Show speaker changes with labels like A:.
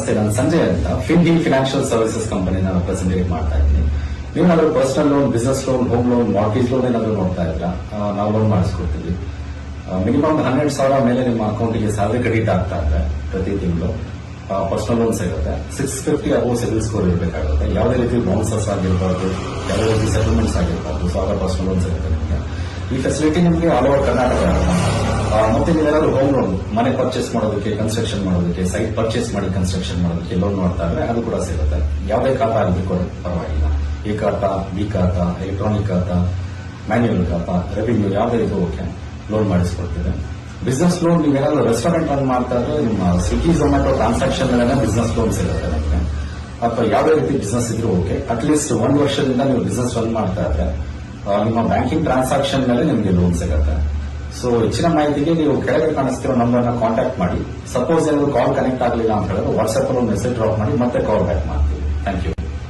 A: ನಮಸ್ತೆ, ನಾನು ಸಂಜಯ್ ಅಂತ ಫಿನಾನ್ಷಿಯಲ್ ಸರ್ವಿಸಸ್ ಕಂಪನಿನ ರೆಪ್ರೆಸೆಂಟೇಟ್ ಮಾಡ್ತಾ ಇದ್ದೀನಿ. ನೀವೇನಾದ್ರೂ personal loan, business loan, home loan, mortgage loan ಏನಾದ್ರು ನೋಡ್ತಾ ಇದ್ರಾ? ನಾವು ಲೋನ್ ಮಾಡಿಸ್ಕೊಡ್ತೀವಿ. ಮಿನಿಮಮ್ 12,000 ಮೇಲೆ ನಿಮ್ಮ ಅಕೌಂಟ್ಗೆ ಸ್ಯಾಲರಿ ಕ್ರೆಡಿಟ್ ಆಗ್ತಾ ಇದೆ ಪ್ರತಿ ತಿಂಗಳು. ಪರ್ಸನಲ್ ಲೋನ್ ಸಿಗುತ್ತೆ. 650 ಅಬೌವ್ ಸಿಬಿಲ್ ಸ್ಕೋರ್ ಇರಬೇಕಾಗುತ್ತೆ. ಯಾವುದೇ ರೀತಿ ಬೌನ್ಸಸ್ ಆಗಿರಬಾರ್ದು, ಯಾವುದೇ ರೀತಿ ಸೆಟಲ್ಮೆಂಟ್ಸ್ ಆಗಿರಬಾರ್ದು. ಸೊ ಆಗ ಪರ್ಸನಲ್ ಲೋನ್ ಸಿಗುತ್ತೆ ನಿಮಗೆ. ಈ ಫೆಸಿಲಿಟಿ ನಿಮಗೆ ಆಲ್ ಓವರ್ ಕರ್ನಾಟಕ. ಮತ್ತೆ ನೀವೇನಾದ್ರು ಹೋಮ್ ಲೋನ್, ಮನೆ ಪರ್ಚೇಸ್ ಮಾಡೋದಕ್ಕೆ, ಕನ್ಸ್ಟ್ರಕ್ಷನ್ ಮಾಡೋದಕ್ಕೆ, ಸೈಟ್ ಪರ್ಚೇಸ್ ಮಾಡಿ ಕನ್ಸ್ಟ್ರಕ್ಷನ್ ಮಾಡೋದಕ್ಕೆ ಲೋನ್ ಮಾಡ್ತಾ ಇದ್ರೆ ಅದು ಕೂಡ ಸಿಗುತ್ತೆ. ಯಾವುದೇ ಖಾತಾ ಆಗಲಿ ಕೂಡ ಪರವಾಗಿಲ್ಲ. ಎ ಖಾತಾ, ಬಿ ಖಾತಾ, ಎಲೆಕ್ಟ್ರಾನಿಕ್ ಖಾತಾ, ಮ್ಯಾನ್ಯುಯಲ್ ಖಾತಾ, ರೆವಿನ್ಯೂ ಯಾವುದೇ ಇದು ಓಕೆ ಲೋನ್ ಮಾಡಿಸ್ಕೊಡ್ತಿದೆ. ಬಿಸಿನೆಸ್ ಲೋನ್ ನೀವೇನಾದ್ರು ರೆಸ್ಟೋರೆಂಟ್ ರನ್ ಮಾಡ್ತಾ ಇದ್ರೆ ನಿಮ್ಮ ಸ್ವಿಗ್ಗಿ, ಝೊಮ್ಯಾಟೊ ಟ್ರಾನ್ಸಾಕ್ಷನ್ ಮೇಲೆ ಬಿಸಿನೆಸ್ ಲೋನ್ ಸಿಗುತ್ತೆ ನಿಮಗೆ. ಅಥವಾ ಯಾವುದೇ ರೀತಿ ಬಿಸಿನೆಸ್ ಇದ್ರೂ ಓಕೆ. ಅಟ್ಲೀಸ್ಟ್ 1 ವರ್ಷದಿಂದ ನೀವು ಬಿಸಿನೆಸ್ ರನ್ ಮಾಡ್ತಾ ಇದ್ರೆ ನಿಮ್ಮ ಬ್ಯಾಂಕಿಂಗ್ ಟ್ರಾನ್ಸಾಕ್ಷನ್ ಮೇಲೆ ನಿಮಗೆ ಲೋನ್ ಸಿಗುತ್ತೆ. ಸೊ ಹೆಚ್ಚಿನ ಮಾಹಿತಿಗೆ ನೀವು ಕೆಳಗೆ ಕಾಣಿಸ್ತಿರೋ ನಂಬರ್ನ ಕಾಂಟ್ಯಾಕ್ಟ್ ಮಾಡಿ. ಸಪೋಸ್ ಏನಾದ್ರು ಕಾಲ್ ಕನೆಕ್ಟ್ ಆಗಲಿಲ್ಲ ಅಂತ ಹೇಳಿದ್ರೆ ವಾಟ್ಸ್ಆಪ್ ಅಲ್ಲಿ ಮೆಸೇಜ್ ಡ್ರಾಪ್ ಮಾಡಿ, ಮತ್ತೆ ಕಾಲ್ ಬ್ಯಾಕ್ ಮಾಡ್ತೀವಿ. Thank you.